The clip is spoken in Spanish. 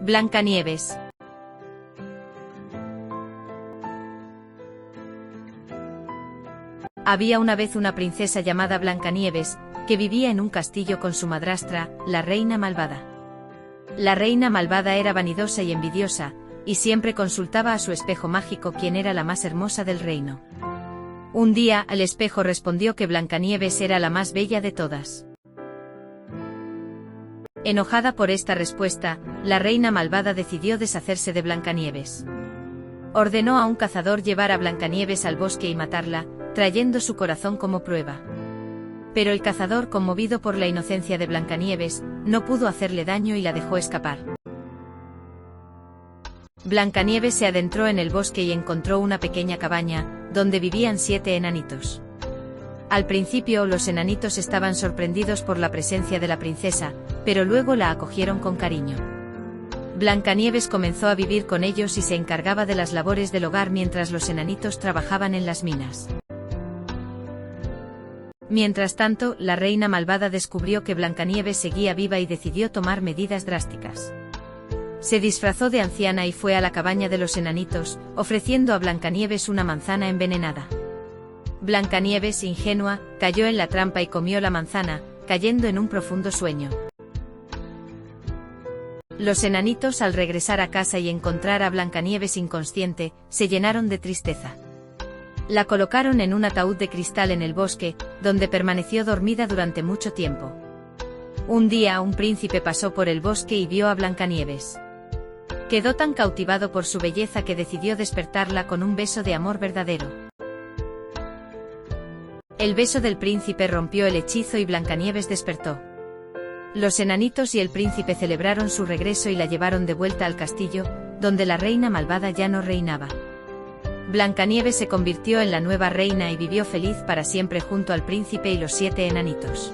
Blancanieves. Había una vez una princesa llamada Blancanieves, que vivía en un castillo con su madrastra, la reina malvada. La reina malvada era vanidosa y envidiosa, y siempre consultaba a su espejo mágico quién era la más hermosa del reino. Un día, el espejo respondió que Blancanieves era la más bella de todas. Enojada por esta respuesta, la reina malvada decidió deshacerse de Blancanieves. Ordenó a un cazador llevar a Blancanieves al bosque y matarla, trayendo su corazón como prueba. Pero el cazador, conmovido por la inocencia de Blancanieves, no pudo hacerle daño y la dejó escapar. Blancanieves se adentró en el bosque y encontró una pequeña cabaña, donde vivían 7 enanitos. Al principio los enanitos estaban sorprendidos por la presencia de la princesa, pero luego la acogieron con cariño. Blancanieves comenzó a vivir con ellos y se encargaba de las labores del hogar mientras los enanitos trabajaban en las minas. Mientras tanto, la reina malvada descubrió que Blancanieves seguía viva y decidió tomar medidas drásticas. Se disfrazó de anciana y fue a la cabaña de los enanitos, ofreciendo a Blancanieves una manzana envenenada. Blancanieves, ingenua, cayó en la trampa y comió la manzana, cayendo en un profundo sueño. Los enanitos, al regresar a casa y encontrar a Blancanieves inconsciente, se llenaron de tristeza. La colocaron en un ataúd de cristal en el bosque, donde permaneció dormida durante mucho tiempo. Un día un príncipe pasó por el bosque y vio a Blancanieves. Quedó tan cautivado por su belleza que decidió despertarla con un beso de amor verdadero. El beso del príncipe rompió el hechizo y Blancanieves despertó. Los enanitos y el príncipe celebraron su regreso y la llevaron de vuelta al castillo, donde la reina malvada ya no reinaba. Blancanieves se convirtió en la nueva reina y vivió feliz para siempre junto al príncipe y los 7 enanitos.